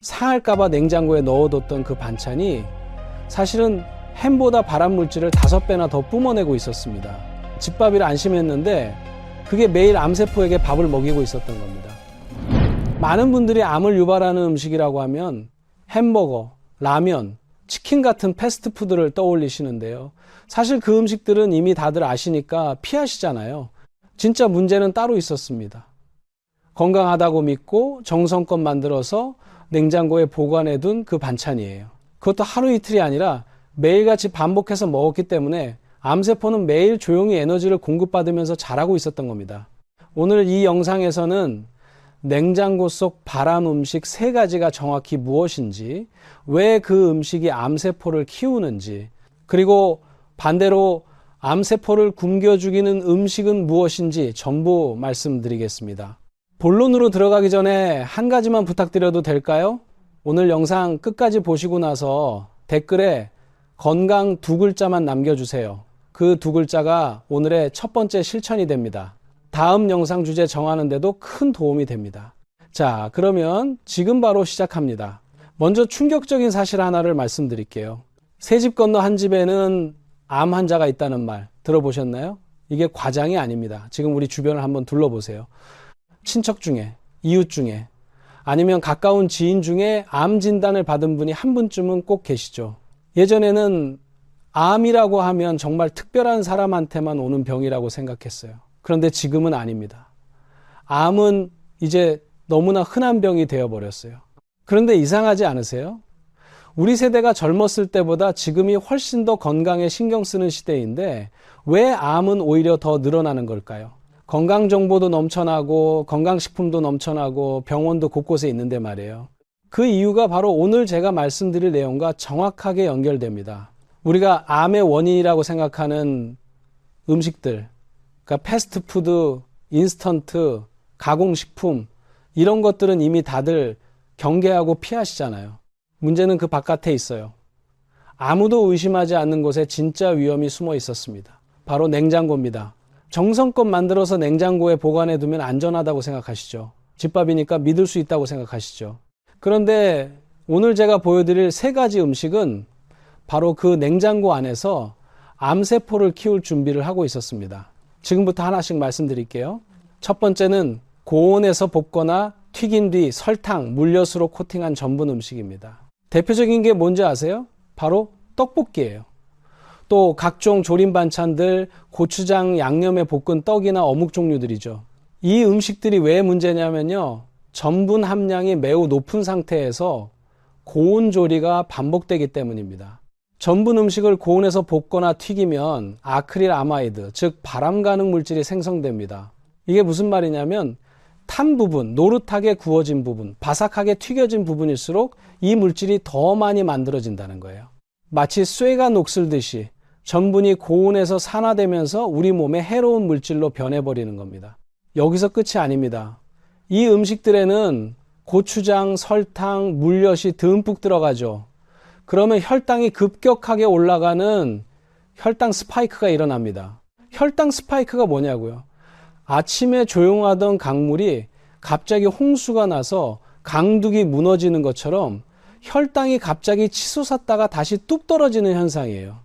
상할까봐 냉장고에 넣어뒀던 그 반찬이 사실은 햄보다 발암물질을 5배나 더 뿜어내고 있었습니다. 집밥이라 안심했는데 그게 매일 암세포에게 밥을 먹이고 있었던 겁니다. 많은 분들이 암을 유발하는 음식이라고 하면 햄버거, 라면, 치킨 같은 패스트푸드를 떠올리시는데요. 사실 그 음식들은 이미 다들 아시니까 피하시잖아요. 진짜 문제는 따로 있었습니다. 건강하다고 믿고 정성껏 만들어서 냉장고에 보관해둔 그 반찬이에요. 그것도 하루 이틀이 아니라 매일같이 반복해서 먹었기 때문에 암세포는 매일 조용히 에너지를 공급받으면서 자라고 있었던 겁니다. 오늘 이 영상에서는 냉장고 속 발암 음식 3가지가 정확히 무엇인지, 왜 그 음식이 암세포를 키우는지, 그리고 반대로 암세포를 굶겨 죽이는 음식은 무엇인지 전부 말씀드리겠습니다. 본론으로 들어가기 전에 한 가지만 부탁드려도 될까요? 오늘 영상 끝까지 보시고 나서 댓글에 건강 2글자만 남겨주세요. 그 2글자가 오늘의 첫 번째 실천이 됩니다. 다음 영상 주제 정하는 데도 큰 도움이 됩니다. 자, 그러면 지금 바로 시작합니다. 먼저 충격적인 사실 하나를 말씀드릴게요. 세 집 건너 한 집에는 암 환자가 있다는 말 들어보셨나요? 이게 과장이 아닙니다. 지금 우리 주변을 한번 둘러보세요. 친척 중에, 이웃 중에, 아니면 가까운 지인 중에 암 진단을 받은 분이 한 분쯤은 꼭 계시죠. 예전에는 암이라고 하면 정말 특별한 사람한테만 오는 병이라고 생각했어요. 그런데 지금은 아닙니다. 암은 이제 너무나 흔한 병이 되어버렸어요. 그런데 이상하지 않으세요? 우리 세대가 젊었을 때보다 지금이 훨씬 더 건강에 신경 쓰는 시대인데 왜 암은 오히려 더 늘어나는 걸까요? 건강 정보도 넘쳐나고 건강식품도 넘쳐나고 병원도 곳곳에 있는데 말이에요. 그 이유가 바로 오늘 제가 말씀드릴 내용과 정확하게 연결됩니다. 우리가 암의 원인이라고 생각하는 음식들, 그러니까 패스트푸드, 인스턴트, 가공식품 이런 것들은 이미 다들 경계하고 피하시잖아요. 문제는 그 바깥에 있어요. 아무도 의심하지 않는 곳에 진짜 위험이 숨어 있었습니다. 바로 냉장고입니다. 정성껏 만들어서 냉장고에 보관해 두면 안전하다고 생각하시죠. 집밥이니까 믿을 수 있다고 생각하시죠. 그런데 오늘 제가 보여드릴 3가지 음식은 바로 그 냉장고 안에서 암세포를 키울 준비를 하고 있었습니다. 지금부터 하나씩 말씀드릴게요. 첫 번째는 고온에서 볶거나 튀긴 뒤 설탕, 물엿으로 코팅한 전분 음식입니다. 대표적인 게 뭔지 아세요? 바로 떡볶이예요. 또 각종 조림 반찬들, 고추장 양념에 볶은 떡이나 어묵 종류들이죠. 이 음식들이 왜 문제냐면요. 전분 함량이 매우 높은 상태에서 고온 조리가 반복되기 때문입니다. 전분 음식을 고온에서 볶거나 튀기면 아크릴 아마이드, 즉 발암 가능 물질이 생성됩니다. 이게 무슨 말이냐면 탄 부분, 노릇하게 구워진 부분, 바삭하게 튀겨진 부분일수록 이 물질이 더 많이 만들어진다는 거예요. 마치 쇠가 녹슬듯이 전분이 고온에서 산화되면서 우리 몸에 해로운 물질로 변해버리는 겁니다. 여기서 끝이 아닙니다. 이 음식들에는 고추장, 설탕, 물엿이 듬뿍 들어가죠. 그러면 혈당이 급격하게 올라가는 혈당 스파이크가 일어납니다. 혈당 스파이크가 뭐냐고요? 아침에 조용하던 강물이 갑자기 홍수가 나서 강둑이 무너지는 것처럼 혈당이 갑자기 치솟았다가 다시 뚝 떨어지는 현상이에요.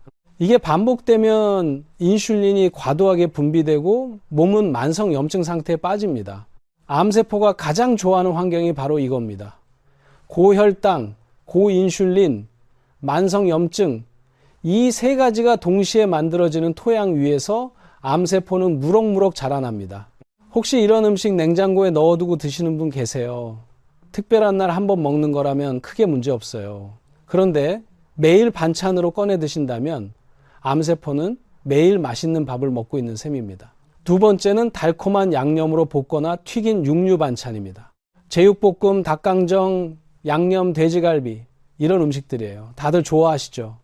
이게 반복되면 인슐린이 과도하게 분비되고 몸은 만성염증 상태에 빠집니다. 암세포가 가장 좋아하는 환경이 바로 이겁니다. 고혈당, 고인슐린, 만성염증 이 3가지가 동시에 만들어지는 토양 위에서 암세포는 무럭무럭 자라납니다. 혹시 이런 음식 냉장고에 넣어두고 드시는 분 계세요? 특별한 날 한번 먹는 거라면 크게 문제 없어요. 그런데 매일 반찬으로 꺼내 드신다면 암세포는 매일 맛있는 밥을 먹고 있는 셈입니다. 두 번째는 달콤한 양념으로 볶거나 튀긴 육류 반찬입니다. 제육볶음, 닭강정, 양념 돼지갈비 이런 음식들이에요. 다들 좋아하시죠?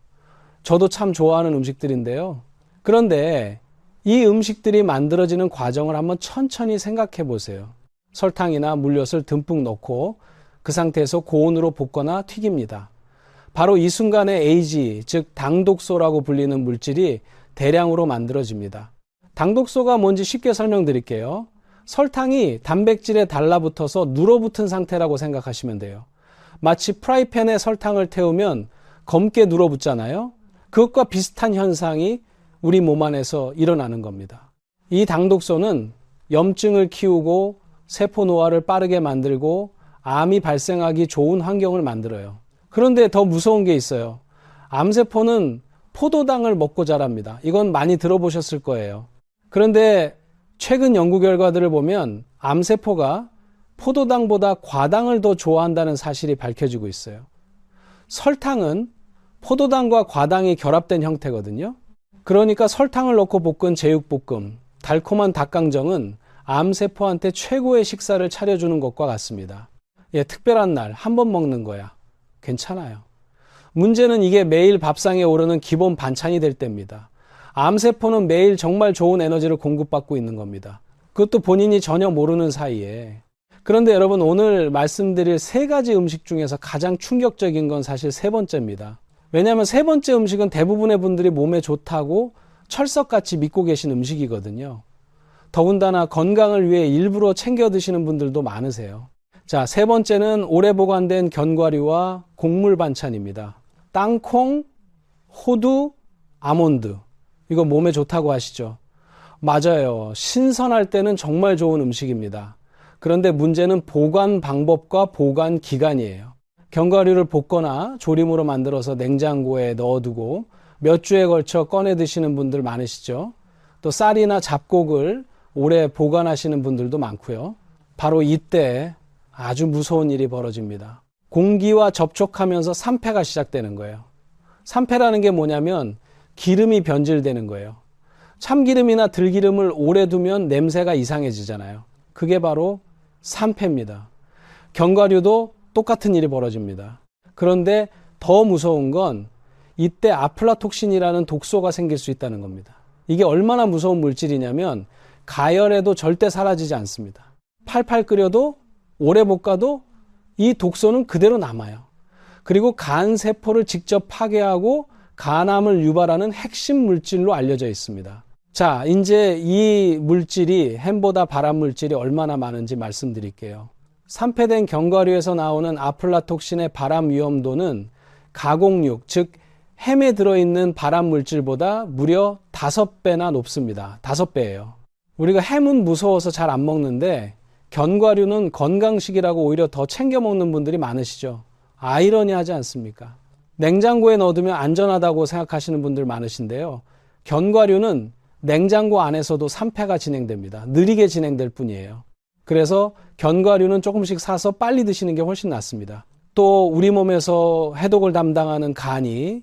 저도 참 좋아하는 음식들인데요. 그런데 이 음식들이 만들어지는 과정을 한번 천천히 생각해 보세요. 설탕이나 물엿을 듬뿍 넣고 그 상태에서 고온으로 볶거나 튀깁니다. 바로 이 순간에 AG, 즉 당독소라고 불리는 물질이 대량으로 만들어집니다. 당독소가 뭔지 쉽게 설명드릴게요. 설탕이 단백질에 달라붙어서 눌어붙은 상태라고 생각하시면 돼요. 마치 프라이팬에 설탕을 태우면 검게 눌어붙잖아요. 그것과 비슷한 현상이 우리 몸 안에서 일어나는 겁니다. 이 당독소는 염증을 키우고 세포 노화를 빠르게 만들고 암이 발생하기 좋은 환경을 만들어요. 그런데 더 무서운 게 있어요. 암세포는 포도당을 먹고 자랍니다. 이건 많이 들어보셨을 거예요. 그런데 최근 연구 결과들을 보면 암세포가 포도당보다 과당을 더 좋아한다는 사실이 밝혀지고 있어요. 설탕은 포도당과 과당이 결합된 형태거든요. 그러니까 설탕을 넣고 볶은 제육볶음, 달콤한 닭강정은 암세포한테 최고의 식사를 차려주는 것과 같습니다. 예, 특별한 날 한 번 먹는 거야. 괜찮아요. 문제는 이게 매일 밥상에 오르는 기본 반찬이 될 때입니다. 암세포는 매일 정말 좋은 에너지를 공급받고 있는 겁니다. 그것도 본인이 전혀 모르는 사이에. 그런데 여러분, 오늘 말씀드릴 세 가지 음식 중에서 가장 충격적인 건 사실 세 번째입니다. 왜냐하면 세 번째 음식은 대부분의 분들이 몸에 좋다고 철석같이 믿고 계신 음식이거든요. 더군다나 건강을 위해 일부러 챙겨 드시는 분들도 많으세요. 자, 세 번째는 오래 보관된 견과류와 곡물 반찬입니다. 땅콩, 호두, 아몬드. 이거 몸에 좋다고 하시죠? 맞아요. 신선할 때는 정말 좋은 음식입니다. 그런데 문제는 보관 방법과 보관 기간이에요. 견과류를 볶거나 조림으로 만들어서 냉장고에 넣어두고 몇 주에 걸쳐 꺼내 드시는 분들 많으시죠? 또 쌀이나 잡곡을 오래 보관하시는 분들도 많고요. 바로 이때 아주 무서운 일이 벌어집니다. 공기와 접촉하면서 산패가 시작되는 거예요. 산패라는 게 뭐냐면 기름이 변질되는 거예요. 참기름이나 들기름을 오래 두면 냄새가 이상해지잖아요. 그게 바로 산패입니다. 견과류도 똑같은 일이 벌어집니다. 그런데 더 무서운 건 이때 아플라톡신이라는 독소가 생길 수 있다는 겁니다. 이게 얼마나 무서운 물질이냐면 가열해도 절대 사라지지 않습니다. 팔팔 끓여도 오래 볶아도 이 독소는 그대로 남아요. 그리고 간 세포를 직접 파괴하고 간암을 유발하는 핵심 물질로 알려져 있습니다. 자, 이제 이 물질이 햄보다 발암 물질이 얼마나 많은지 말씀드릴게요. 산패된 견과류에서 나오는 아플라톡신의 발암 위험도는 가공육, 즉 햄에 들어있는 발암 물질보다 무려 5배나 높습니다. 5배예요. 우리가 햄은 무서워서 잘 안 먹는데 견과류는 건강식이라고 오히려 더 챙겨 먹는 분들이 많으시죠. 아이러니하지 않습니까? 냉장고에 넣어두면 안전하다고 생각하시는 분들 많으신데요. 견과류는 냉장고 안에서도 산패가 진행됩니다. 느리게 진행될 뿐이에요. 그래서 견과류는 조금씩 사서 빨리 드시는 게 훨씬 낫습니다. 또 우리 몸에서 해독을 담당하는 간이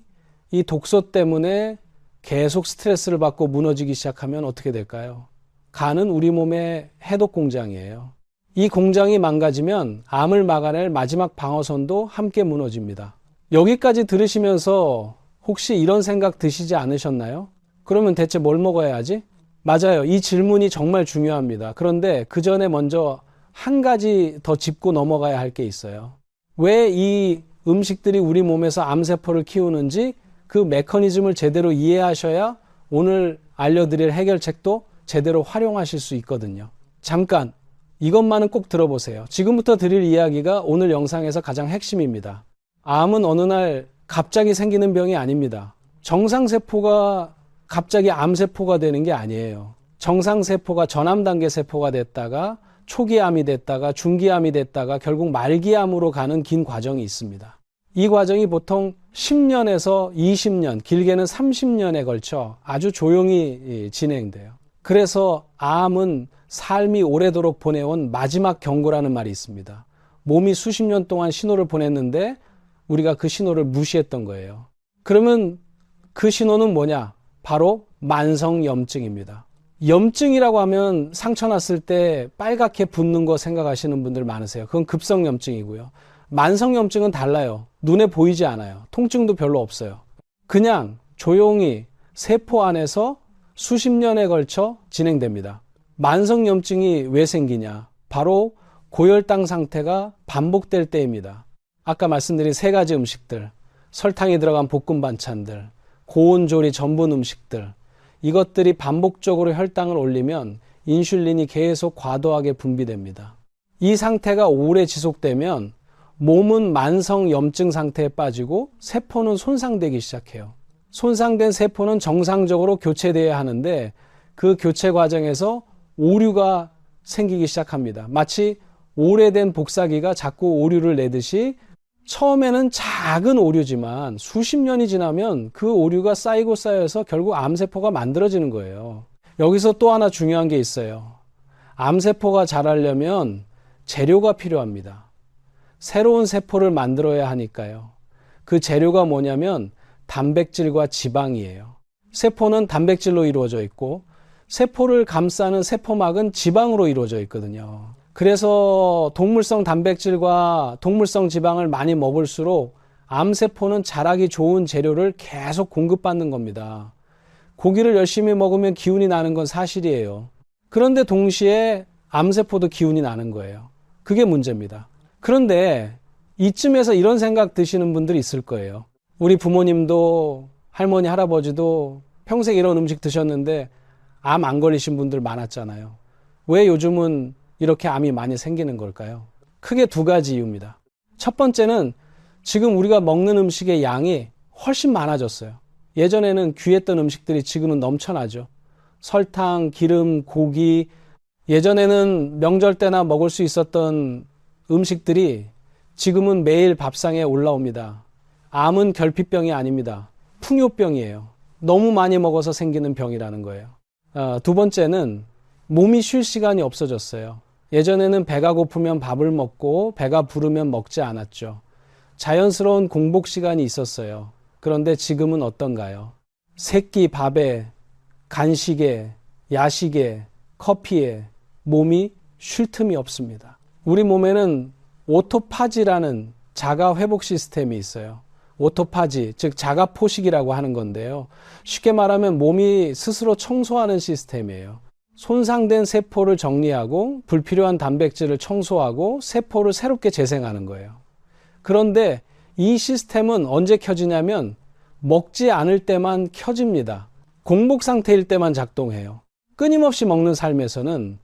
이 독소 때문에 계속 스트레스를 받고 무너지기 시작하면 어떻게 될까요? 간은 우리 몸의 해독 공장이에요. 이 공장이 망가지면 암을 막아낼 마지막 방어선도 함께 무너집니다. 여기까지 들으시면서 혹시 이런 생각 드시지 않으셨나요? 그러면 대체 뭘 먹어야 하지? 맞아요. 이 질문이 정말 중요합니다. 그런데 그 전에 먼저 한 가지 더 짚고 넘어가야 할 게 있어요. 왜 이 음식들이 우리 몸에서 암세포를 키우는지 그 메커니즘을 제대로 이해하셔야 오늘 알려드릴 해결책도 제대로 활용하실 수 있거든요. 잠깐 이것만은 꼭 들어보세요. 지금부터 드릴 이야기가 오늘 영상에서 가장 핵심입니다. 암은 어느 날 갑자기 생기는 병이 아닙니다. 정상세포가 갑자기 암세포가 되는 게 아니에요. 정상세포가 전암 단계 세포가 됐다가 초기암이 됐다가 중기암이 됐다가 결국 말기암으로 가는 긴 과정이 있습니다. 이 과정이 보통 10년에서 20년, 길게는 30년에 걸쳐 아주 조용히 진행돼요. 그래서 암은 삶이 오래도록 보내온 마지막 경고라는 말이 있습니다. 몸이 수십 년 동안 신호를 보냈는데 우리가 그 신호를 무시했던 거예요. 그러면 그 신호는 뭐냐? 바로 만성염증입니다. 염증이라고 하면 상처 났을 때 빨갛게 붓는 거 생각하시는 분들 많으세요. 그건 급성염증이고요. 만성염증은 달라요. 눈에 보이지 않아요. 통증도 별로 없어요. 그냥 조용히 세포 안에서 수십 년에 걸쳐 진행됩니다. 만성염증이 왜 생기냐? 바로 고혈당 상태가 반복될 때입니다. 아까 말씀드린 세 가지 음식들, 설탕이 들어간 볶음 반찬들, 고온 조리 전분 음식들, 이것들이 반복적으로 혈당을 올리면 인슐린이 계속 과도하게 분비됩니다. 이 상태가 오래 지속되면 몸은 만성 염증 상태에 빠지고 세포는 손상되기 시작해요. 손상된 세포는 정상적으로 교체돼야 하는데 그 교체 과정에서 오류가 생기기 시작합니다. 마치 오래된 복사기가 자꾸 오류를 내듯이 처음에는 작은 오류지만 수십 년이 지나면 그 오류가 쌓이고 쌓여서 결국 암세포가 만들어지는 거예요. 여기서 또 하나 중요한 게 있어요. 암세포가 자라려면 재료가 필요합니다. 새로운 세포를 만들어야 하니까요. 그 재료가 뭐냐면 단백질과 지방이에요. 세포는 단백질로 이루어져 있고 세포를 감싸는 세포막은 지방으로 이루어져 있거든요. 그래서 동물성 단백질과 동물성 지방을 많이 먹을수록 암세포는 자라기 좋은 재료를 계속 공급받는 겁니다. 고기를 열심히 먹으면 기운이 나는 건 사실이에요. 그런데 동시에 암세포도 기운이 나는 거예요. 그게 문제입니다. 그런데 이쯤에서 이런 생각 드시는 분들이 있을 거예요. 우리 부모님도 할머니, 할아버지도 평생 이런 음식 드셨는데 암 안 걸리신 분들 많았잖아요. 왜 요즘은 이렇게 암이 많이 생기는 걸까요? 크게 두 가지 이유입니다. 첫 번째는 지금 우리가 먹는 음식의 양이 훨씬 많아졌어요. 예전에는 귀했던 음식들이 지금은 넘쳐나죠. 설탕, 기름, 고기. 예전에는 명절 때나 먹을 수 있었던 음식들이 지금은 매일 밥상에 올라옵니다. 암은 결핍병이 아닙니다. 풍요병이에요. 너무 많이 먹어서 생기는 병이라는 거예요. 두 번째는 몸이 쉴 시간이 없어졌어요. 예전에는 배가 고프면 밥을 먹고 배가 부르면 먹지 않았죠. 자연스러운 공복 시간이 있었어요. 그런데 지금은 어떤가요? 세끼 밥에, 간식에, 야식에, 커피에 몸이 쉴 틈이 없습니다. 우리 몸에는 오토파지라는 자가 회복 시스템이 있어요. 오토파지, 즉 자가 포식이라고 하는 건데요. 쉽게 말하면 몸이 스스로 청소하는 시스템이에요. 손상된 세포를 정리하고 불필요한 단백질을 청소하고 세포를 새롭게 재생하는 거예요. 그런데 이 시스템은 언제 켜지냐면 먹지 않을 때만 켜집니다. 공복 상태일 때만 작동해요. 끊임없이 먹는 삶에서는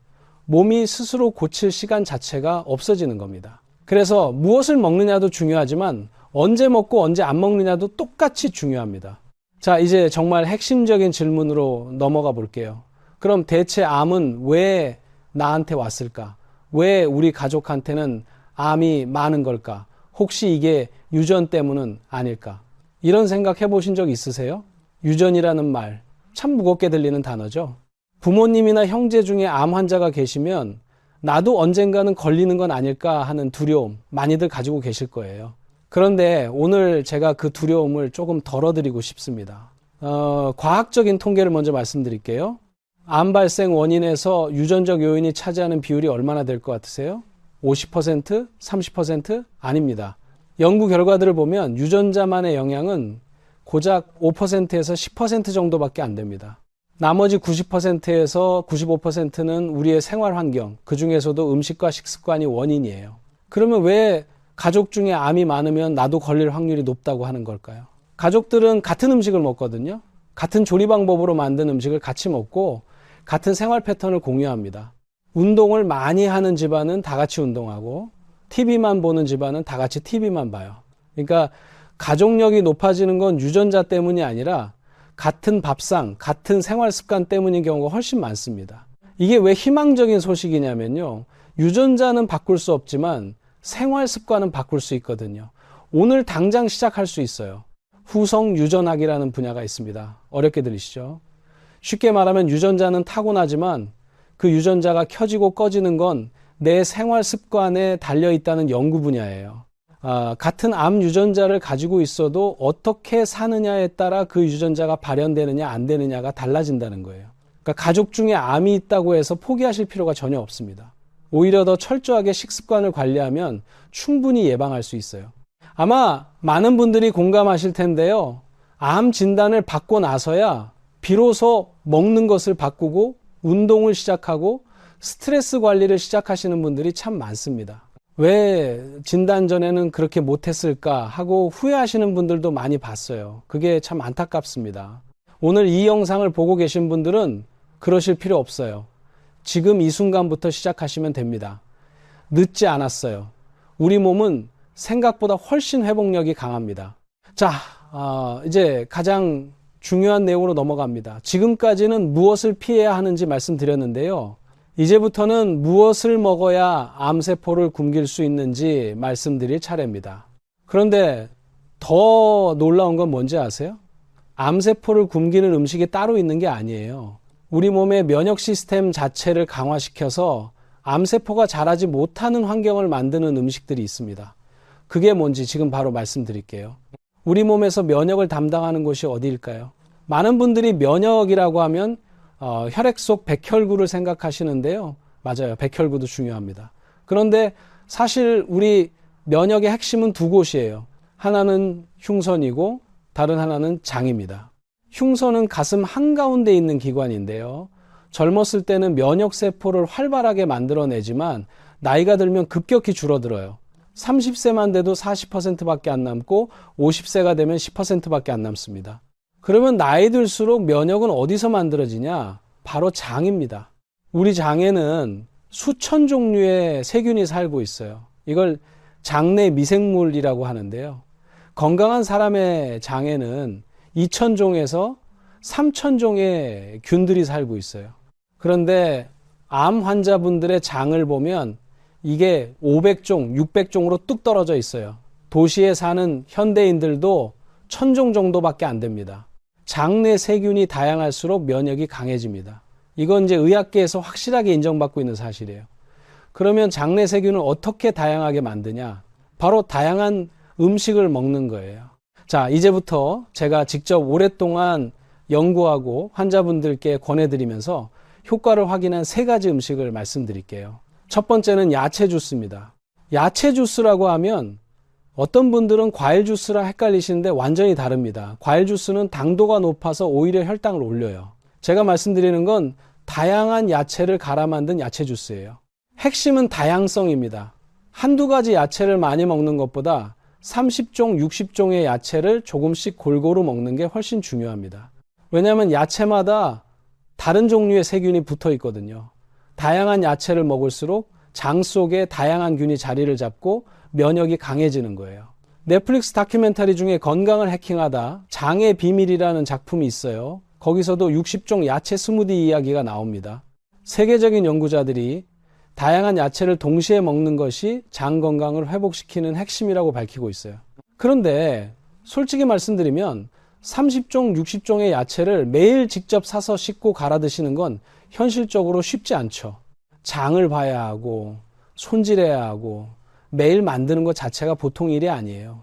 몸이 스스로 고칠 시간 자체가 없어지는 겁니다. 그래서 무엇을 먹느냐도 중요하지만 언제 먹고 언제 안 먹느냐도 똑같이 중요합니다. 자, 이제 정말 핵심적인 질문으로 넘어가 볼게요. 그럼 대체 암은 왜 나한테 왔을까? 왜 우리 가족한테는 암이 많은 걸까? 혹시 이게 유전 때문은 아닐까? 이런 생각 해보신 적 있으세요? 유전이라는 말, 참 무겁게 들리는 단어죠. 부모님이나 형제 중에 암 환자가 계시면 나도 언젠가는 걸리는 건 아닐까 하는 두려움 많이들 가지고 계실 거예요. 그런데 오늘 제가 그 두려움을 조금 덜어드리고 싶습니다. 과학적인 통계를 먼저 말씀드릴게요. 암 발생 원인에서 유전적 요인이 차지하는 비율이 얼마나 될 것 같으세요? 50%? 30%? 아닙니다. 연구 결과들을 보면 유전자만의 영향은 고작 5%에서 10% 정도밖에 안 됩니다. 나머지 90%에서 95%는 우리의 생활 환경, 그 중에서도 음식과 식습관이 원인이에요. 그러면 왜 가족 중에 암이 많으면 나도 걸릴 확률이 높다고 하는 걸까요? 가족들은 같은 음식을 먹거든요. 같은 조리 방법으로 만든 음식을 같이 먹고 같은 생활 패턴을 공유합니다. 운동을 많이 하는 집안은 다 같이 운동하고 TV만 보는 집안은 다 같이 TV만 봐요. 그러니까 가족력이 높아지는 건 유전자 때문이 아니라 같은 밥상, 같은 생활 습관 때문인 경우가 훨씬 많습니다. 이게 왜 희망적인 소식이냐면요. 유전자는 바꿀 수 없지만 생활 습관은 바꿀 수 있거든요. 오늘 당장 시작할 수 있어요. 후성 유전학이라는 분야가 있습니다. 어렵게 들리시죠? 쉽게 말하면 유전자는 타고나지만 그 유전자가 켜지고 꺼지는 건 내 생활 습관에 달려있다는 연구 분야예요. 같은 암 유전자를 가지고 있어도 어떻게 사느냐에 따라 그 유전자가 발현되느냐 안 되느냐가 달라진다는 거예요. 그러니까 가족 중에 암이 있다고 해서 포기하실 필요가 전혀 없습니다. 오히려 더 철저하게 식습관을 관리하면 충분히 예방할 수 있어요. 아마 많은 분들이 공감하실 텐데요. 암 진단을 받고 나서야 비로소 먹는 것을 바꾸고 운동을 시작하고 스트레스 관리를 시작하시는 분들이 참 많습니다. 왜 진단 전에는 그렇게 못했을까 하고 후회하시는 분들도 많이 봤어요. 그게 참 안타깝습니다. 오늘 이 영상을 보고 계신 분들은 그러실 필요 없어요. 지금 이 순간부터 시작하시면 됩니다. 늦지 않았어요. 우리 몸은 생각보다 훨씬 회복력이 강합니다. 자, 이제 가장 중요한 내용으로 넘어갑니다. 지금까지는 무엇을 피해야 하는지 말씀드렸는데요. 이제부터는 무엇을 먹어야 암세포를 굶길 수 있는지 말씀드릴 차례입니다. 그런데 더 놀라운 건 뭔지 아세요? 암세포를 굶기는 음식이 따로 있는 게 아니에요. 우리 몸의 면역 시스템 자체를 강화시켜서 암세포가 자라지 못하는 환경을 만드는 음식들이 있습니다. 그게 뭔지 지금 바로 말씀드릴게요. 우리 몸에서 면역을 담당하는 곳이 어디일까요? 많은 분들이 면역이라고 하면 혈액 속 백혈구를 생각하시는데요. 맞아요. 백혈구도 중요합니다. 그런데 사실 우리 면역의 핵심은 두 곳이에요. 하나는 흉선이고 다른 하나는 장입니다. 흉선은 가슴 한가운데 있는 기관인데요. 젊었을 때는 면역세포를 활발하게 만들어내지만 나이가 들면 급격히 줄어들어요. 30세만 돼도 40%밖에 안 남고 50세가 되면 10%밖에 안 남습니다. 그러면 나이 들수록 면역은 어디서 만들어지냐? 바로 장입니다. 우리 장에는 수천 종류의 세균이 살고 있어요. 이걸 장내 미생물이라고 하는데요. 건강한 사람의 장에는 2,000종에서 3,000종의 균들이 살고 있어요. 그런데 암 환자분들의 장을 보면 이게 500종, 600종으로 뚝 떨어져 있어요. 도시에 사는 현대인들도 1,000종 정도밖에 안 됩니다. 장내 세균이 다양할수록 면역이 강해집니다. 이건 이제 의학계에서 확실하게 인정받고 있는 사실이에요. 그러면 장내 세균을 어떻게 다양하게 만드냐? 바로 다양한 음식을 먹는 거예요. 자, 이제부터 제가 직접 오랫동안 연구하고 환자분들께 권해드리면서 효과를 확인한 3가지 음식을 말씀드릴게요. 첫 번째는 야채 주스입니다. 야채 주스라고 하면 어떤 분들은 과일 주스랑 헷갈리시는데 완전히 다릅니다. 과일 주스는 당도가 높아서 오히려 혈당을 올려요. 제가 말씀드리는 건 다양한 야채를 갈아 만든 야채 주스예요. 핵심은 다양성입니다. 한두 가지 야채를 많이 먹는 것보다 30종, 60종의 야채를 조금씩 골고루 먹는 게 훨씬 중요합니다. 왜냐하면 야채마다 다른 종류의 세균이 붙어 있거든요. 다양한 야채를 먹을수록 장 속에 다양한 균이 자리를 잡고 면역이 강해지는 거예요. 넷플릭스 다큐멘터리 중에 건강을 해킹하다 장의 비밀이라는 작품이 있어요. 거기서도 60종 야채 스무디 이야기가 나옵니다. 세계적인 연구자들이 다양한 야채를 동시에 먹는 것이 장 건강을 회복시키는 핵심이라고 밝히고 있어요. 그런데 솔직히 말씀드리면 30종, 60종의 야채를 매일 직접 사서 씻고 갈아 드시는 건 현실적으로 쉽지 않죠. 장을 봐야 하고 손질해야 하고 매일 만드는 것 자체가 보통 일이 아니에요.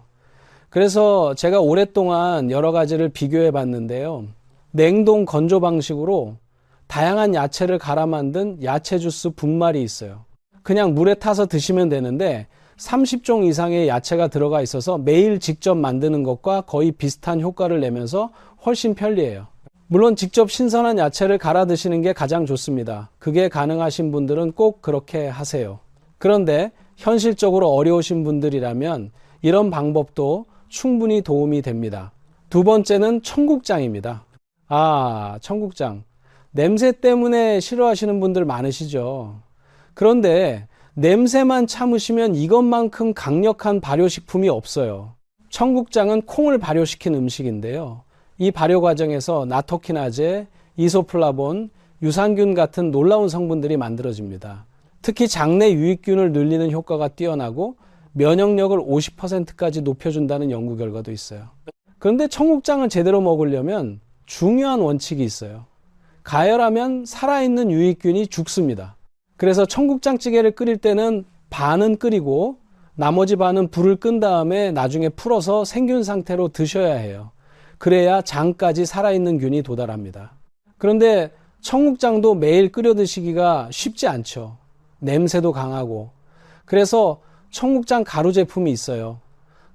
그래서 제가 오랫동안 여러 가지를 비교해 봤는데요. 냉동 건조 방식으로 다양한 야채를 갈아 만든 야채 주스 분말이 있어요. 그냥 물에 타서 드시면 되는데 30종 이상의 야채가 들어가 있어서 매일 직접 만드는 것과 거의 비슷한 효과를 내면서 훨씬 편리해요. 물론 직접 신선한 야채를 갈아 드시는 게 가장 좋습니다. 그게 가능하신 분들은 꼭 그렇게 하세요. 그런데 현실적으로 어려우신 분들이라면 이런 방법도 충분히 도움이 됩니다. 두 번째는 청국장입니다. 청국장. 냄새 때문에 싫어하시는 분들 많으시죠. 그런데 냄새만 참으시면 이것만큼 강력한 발효식품이 없어요. 청국장은 콩을 발효시킨 음식인데요. 이 발효 과정에서 나토키나제, 이소플라본, 유산균 같은 놀라운 성분들이 만들어집니다. 특히 장내 유익균을 늘리는 효과가 뛰어나고 면역력을 50%까지 높여준다는 연구 결과도 있어요. 그런데 청국장을 제대로 먹으려면 중요한 원칙이 있어요. 가열하면 살아있는 유익균이 죽습니다. 그래서 청국장찌개를 끓일 때는 반은 끓이고 나머지 반은 불을 끈 다음에 나중에 풀어서 생균 상태로 드셔야 해요. 그래야 장까지 살아있는 균이 도달합니다. 그런데 청국장도 매일 끓여 드시기가 쉽지 않죠. 냄새도 강하고. 그래서 청국장 가루 제품이 있어요.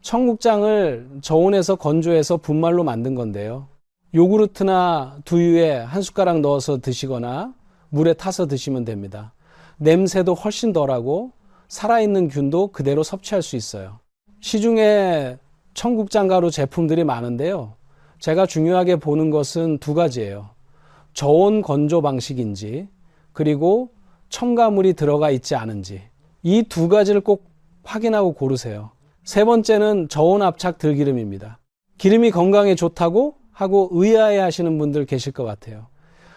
청국장을 저온에서 건조해서 분말로 만든 건데요. 요구르트나 두유에 한 숟가락 넣어서 드시거나 물에 타서 드시면 됩니다. 냄새도 훨씬 덜하고 살아있는 균도 그대로 섭취할 수 있어요. 시중에 청국장 가루 제품들이 많은데요. 제가 중요하게 보는 것은 2가지예요. 저온 건조 방식인지 그리고 첨가물이 들어가 있지 않은지 이 2가지를 꼭 확인하고 고르세요. 세 번째는 저온압착 들기름입니다. 기름이 건강에 좋다고 하고 의아해 하시는 분들 계실 것 같아요.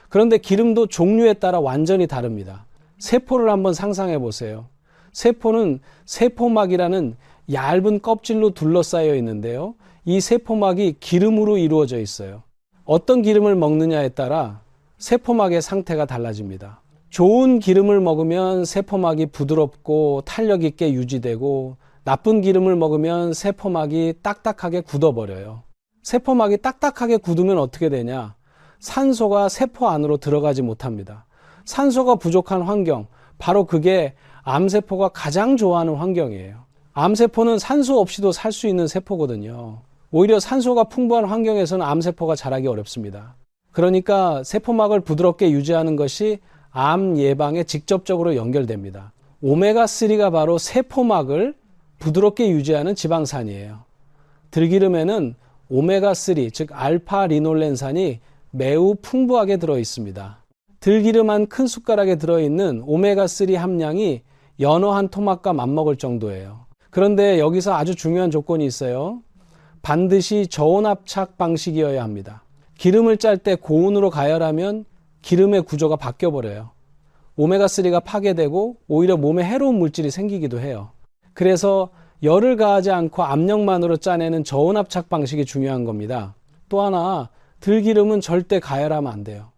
그런데 기름도 종류에 따라 완전히 다릅니다. 세포를 한번 상상해 보세요. 세포는 세포막이라는 얇은 껍질로 둘러싸여 있는데요. 이 세포막이 기름으로 이루어져 있어요. 어떤 기름을 먹느냐에 따라 세포막의 상태가 달라집니다. 좋은 기름을 먹으면 세포막이 부드럽고 탄력 있게 유지되고, 나쁜 기름을 먹으면 세포막이 딱딱하게 굳어버려요. 세포막이 딱딱하게 굳으면 어떻게 되냐? 산소가 세포 안으로 들어가지 못합니다. 산소가 부족한 환경, 바로 그게 암세포가 가장 좋아하는 환경이에요. 암세포는 산소 없이도 살 수 있는 세포거든요. 오히려 산소가 풍부한 환경에서는 암세포가 자라기 어렵습니다. 그러니까 세포막을 부드럽게 유지하는 것이 암 예방에 직접적으로 연결됩니다. 오메가3가 바로 세포막을 부드럽게 유지하는 지방산이에요. 들기름에는 오메가3, 즉 알파 리놀렌산이 매우 풍부하게 들어 있습니다. 들기름 한 큰 숟가락에 들어있는 오메가3 함량이 연어 한 토막과 맞먹을 정도예요. 그런데 여기서 아주 중요한 조건이 있어요. 반드시 저온압착 방식이어야 합니다. 기름을 짤 때 고온으로 가열하면 기름의 구조가 바뀌어버려요. 오메가3가 파괴되고 오히려 몸에 해로운 물질이 생기기도 해요. 그래서 열을 가하지 않고 압력만으로 짜내는 저온압착 방식이 중요한 겁니다. 또 하나, 들기름은 절대 가열하면 안 돼요.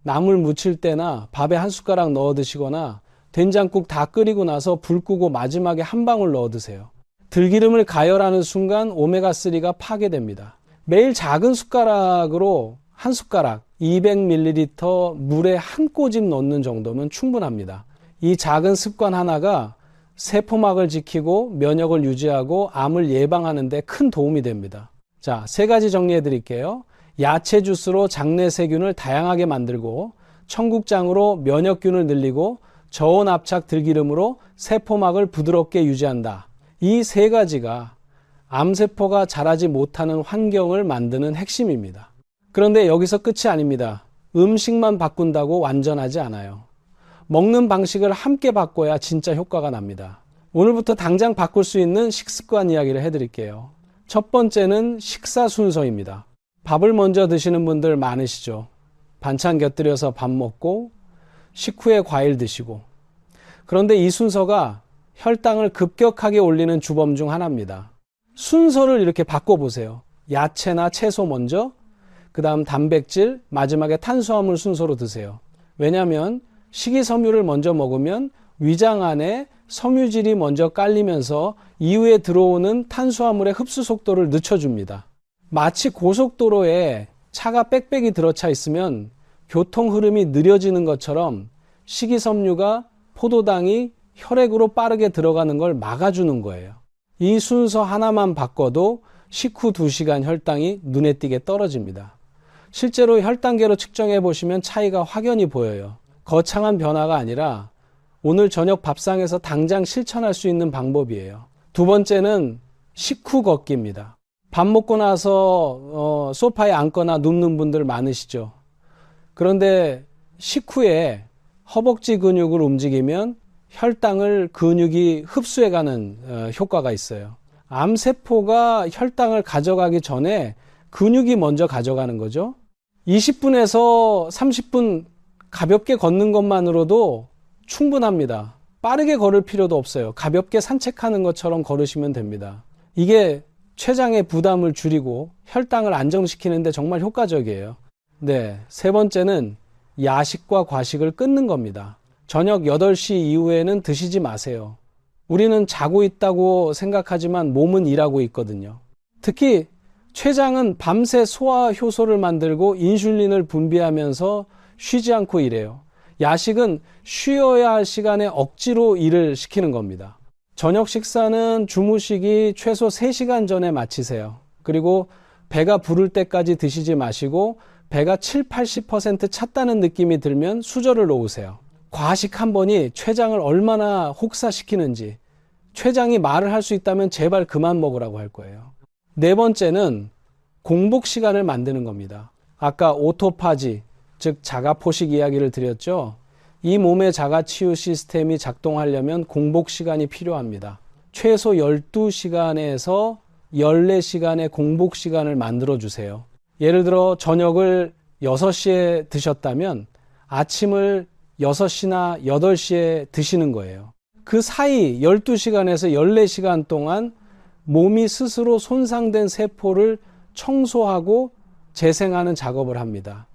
나물 무칠 때나 밥에 한 숟가락 넣어 드시거나 된장국 다 끓이고 나서 불 끄고 마지막에 한 방울 넣어 드세요. 들기름을 가열하는 순간 오메가3가 파괴됩니다. 매일 작은 숟가락으로 한 숟가락 200ml 물에 한 꼬집 넣는 정도면 충분합니다. 이 작은 습관 하나가 세포막을 지키고 면역을 유지하고 암을 예방하는 데 큰 도움이 됩니다. 자, 세 가지 정리해 드릴게요. 야채 주스로 장내 세균을 다양하게 만들고, 청국장으로 면역균을 늘리고, 저온압착 들기름으로 세포막을 부드럽게 유지한다. 이 세 가지가 암세포가 자라지 못하는 환경을 만드는 핵심입니다. 그런데 여기서 끝이 아닙니다. 음식만 바꾼다고 완전하지 않아요. 먹는 방식을 함께 바꿔야 진짜 효과가 납니다. 오늘부터 당장 바꿀 수 있는 식습관 이야기를 해드릴게요. 첫 번째는 식사 순서입니다. 밥을 먼저 드시는 분들 많으시죠. 반찬 곁들여서 밥 먹고 식후에 과일 드시고. 그런데 이 순서가 혈당을 급격하게 올리는 주범 중 하나입니다. 순서를 이렇게 바꿔보세요. 야채나 채소 먼저, 그 다음 단백질, 마지막에 탄수화물 순서로 드세요. 왜냐하면 식이섬유를 먼저 먹으면 위장 안에 섬유질이 먼저 깔리면서 이후에 들어오는 탄수화물의 흡수 속도를 늦춰줍니다. 마치 고속도로에 차가 빽빽이 들어차 있으면 교통 흐름이 느려지는 것처럼 식이섬유가 포도당이 혈액으로 빠르게 들어가는 걸 막아주는 거예요. 이 순서 하나만 바꿔도 식후 2시간 혈당이 눈에 띄게 떨어집니다. 실제로 혈당계로 측정해 보시면 차이가 확연히 보여요. 거창한 변화가 아니라 오늘 저녁 밥상에서 당장 실천할 수 있는 방법이에요. 두 번째는 식후 걷기입니다. 밥 먹고 나서 소파에 앉거나 눕는 분들 많으시죠. 그런데 식후에 허벅지 근육을 움직이면 혈당을 근육이 흡수해가는 효과가 있어요. 암세포가 혈당을 가져가기 전에 근육이 먼저 가져가는 거죠. 20분에서 30분 가볍게 걷는 것만으로도 충분합니다. 빠르게 걸을 필요도 없어요. 가볍게 산책하는 것처럼 걸으시면 됩니다. 이게 췌장의 부담을 줄이고 혈당을 안정시키는 데 정말 효과적이에요. 네, 세 번째는 야식과 과식을 끊는 겁니다. 저녁 8시 이후에는 드시지 마세요. 우리는 자고 있다고 생각하지만 몸은 일하고 있거든요. 특히 췌장은 밤새 소화 효소를 만들고 인슐린을 분비하면서 쉬지 않고 일해요. 야식은 쉬어야 할 시간에 억지로 일을 시키는 겁니다. 저녁 식사는 주무시기 최소 3시간 전에 마치세요. 그리고 배가 부를 때까지 드시지 마시고 배가 70-80% 찼다는 느낌이 들면 수저를 놓으세요. 과식 한 번이 췌장을 얼마나 혹사시키는지, 췌장이 말을 할 수 있다면 제발 그만 먹으라고 할 거예요. 네 번째는 공복 시간을 만드는 겁니다. 아까 오토파지, 즉 자가포식 이야기를 드렸죠. 이 몸의 자가치유 시스템이 작동하려면 공복 시간이 필요합니다. 최소 12시간에서 14시간의 공복 시간을 만들어 주세요. 예를 들어 저녁을 6시에 드셨다면 아침을 6시나 8시에 드시는 거예요. 그 사이 12시간에서 14시간 동안 몸이 스스로 손상된 세포를 청소하고 재생하는 작업을 합니다.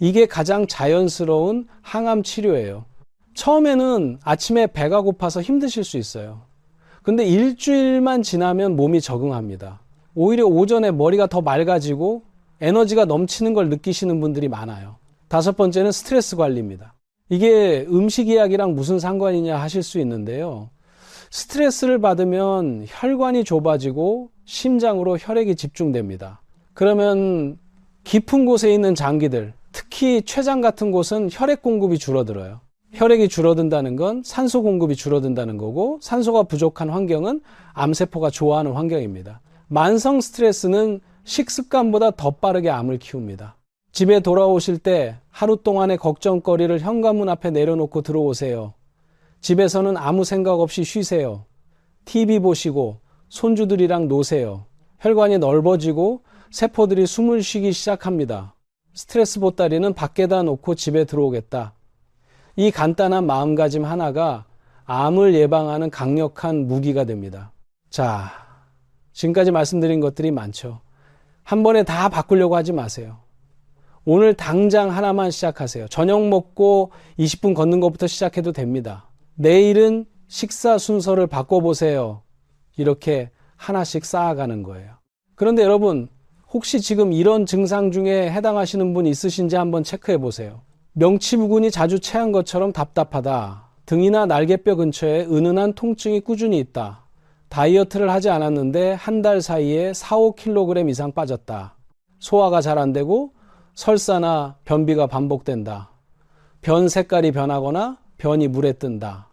이게 가장 자연스러운 항암 치료예요. 처음에는 아침에 배가 고파서 힘드실 수 있어요. 근데 일주일만 지나면 몸이 적응합니다. 오히려 오전에 머리가 더 맑아지고 에너지가 넘치는 걸 느끼시는 분들이 많아요. 5번째는 스트레스 관리입니다. 이게 음식 이야기랑 무슨 상관이냐 하실 수 있는데요. 스트레스를 받으면 혈관이 좁아지고 심장으로 혈액이 집중됩니다. 그러면 깊은 곳에 있는 장기들, 특히 췌장 같은 곳은 혈액 공급이 줄어들어요. 혈액이 줄어든다는 건 산소 공급이 줄어든다는 거고, 산소가 부족한 환경은 암세포가 좋아하는 환경입니다. 만성 스트레스는 식습관보다 더 빠르게 암을 키웁니다. 집에 돌아오실 때 하루 동안의 걱정거리를 현관문 앞에 내려놓고 들어오세요. 집에서는 아무 생각 없이 쉬세요. TV 보시고 손주들이랑 노세요. 혈관이 넓어지고 세포들이 숨을 쉬기 시작합니다. 스트레스 보따리는 밖에다 놓고 집에 들어오겠다. 이 간단한 마음가짐 하나가 암을 예방하는 강력한 무기가 됩니다. 자, 지금까지 말씀드린 것들이 많죠. 한 번에 다 바꾸려고 하지 마세요. 오늘 당장 하나만 시작하세요. 저녁 먹고 20분 걷는 것부터 시작해도 됩니다. 내일은 식사 순서를 바꿔보세요. 이렇게 하나씩 쌓아가는 거예요. 그런데 여러분, 혹시 지금 이런 증상 중에 해당하시는 분 있으신지 한번 체크해 보세요. 명치부근이 자주 체한 것처럼 답답하다. 등이나 날개뼈 근처에 은은한 통증이 꾸준히 있다. 다이어트를 하지 않았는데 한 달 사이에 4-5kg 이상 빠졌다. 소화가 잘 안 되고 설사나 변비가 반복된다. 변 색깔이 변하거나 변이 물에 뜬다.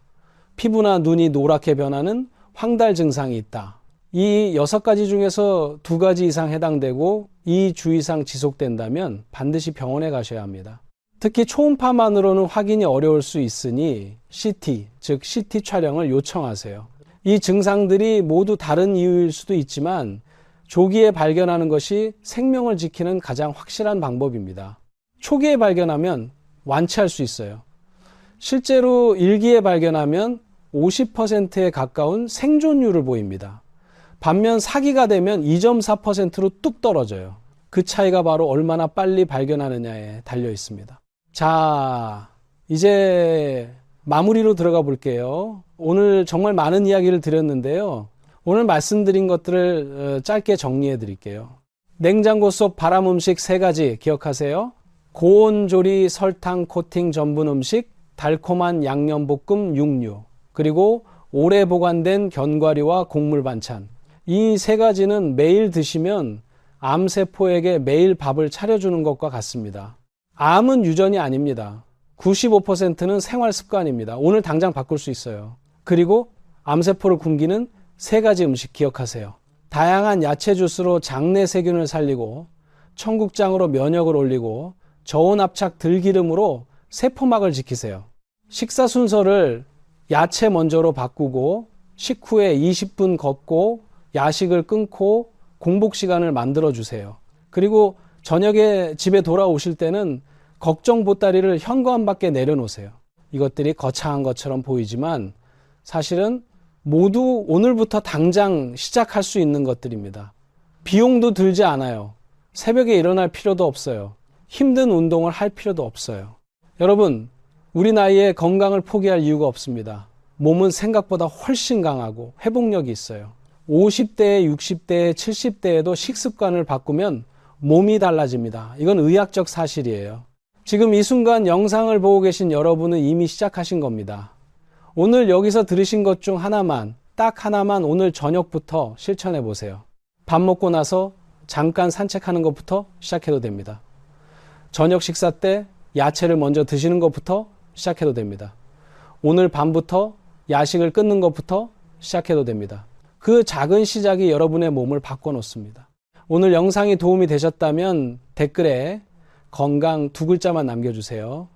피부나 눈이 노랗게 변하는 황달 증상이 있다. 이 6가지 중에서 2가지 이상 해당되고 2주 이상 지속된다면 반드시 병원에 가셔야 합니다. 특히 초음파만으로는 확인이 어려울 수 있으니 CT, 즉 CT 촬영을 요청하세요. 이 증상들이 모두 다른 이유일 수도 있지만 조기에 발견하는 것이 생명을 지키는 가장 확실한 방법입니다. 초기에 발견하면 완치할 수 있어요. 실제로 일기에 발견하면 50%에 가까운 생존율을 보입니다. 반면 사기가 되면 2.4%로 뚝 떨어져요. 그 차이가 바로 얼마나 빨리 발견하느냐에 달려 있습니다. 자, 이제 마무리로 들어가 볼게요. 오늘 정말 많은 이야기를 드렸는데요. 오늘 말씀드린 것들을 짧게 정리해 드릴게요. 냉장고 속 발암 음식 3가지 기억하세요. 고온 조리 설탕 코팅 전분 음식, 달콤한 양념볶음 육류, 그리고 오래 보관된 견과류와 곡물 반찬. 이 3가지는 매일 드시면 암세포에게 매일 밥을 차려주는 것과 같습니다. 암은 유전이 아닙니다. 95%는 생활 습관입니다. 오늘 당장 바꿀 수 있어요. 그리고 암세포를 굶기는 3가지 음식 기억하세요. 다양한 야채 주스로 장내 세균을 살리고, 청국장으로 면역을 올리고, 저온 압착 들기름으로 세포막을 지키세요. 식사 순서를 야채 먼저로 바꾸고, 식후에 20분 걷고, 야식을 끊고 공복 시간을 만들어 주세요. 그리고 저녁에 집에 돌아오실 때는 걱정 보따리를 현관 밖에 내려놓으세요. 이것들이 거창한 것처럼 보이지만 사실은 모두 오늘부터 당장 시작할 수 있는 것들입니다. 비용도 들지 않아요. 새벽에 일어날 필요도 없어요. 힘든 운동을 할 필요도 없어요. 여러분, 우리 나이에 건강을 포기할 이유가 없습니다. 몸은 생각보다 훨씬 강하고 회복력이 있어요. 50대에 60대에 70대에도 식습관을 바꾸면 몸이 달라집니다. 이건 의학적 사실이에요. 지금 이 순간 영상을 보고 계신 여러분은 이미 시작하신 겁니다. 오늘 여기서 들으신 것 중 하나만, 딱 하나만 오늘 저녁부터 실천해 보세요. 밥 먹고 나서 잠깐 산책하는 것부터 시작해도 됩니다. 저녁 식사 때 야채를 먼저 드시는 것부터 시작해도 됩니다. 오늘 밤부터 야식을 끊는 것부터 시작해도 됩니다. 그 작은 시작이 여러분의 몸을 바꿔놓습니다. 오늘 영상이 도움이 되셨다면 댓글에 건강 2글자만 남겨주세요.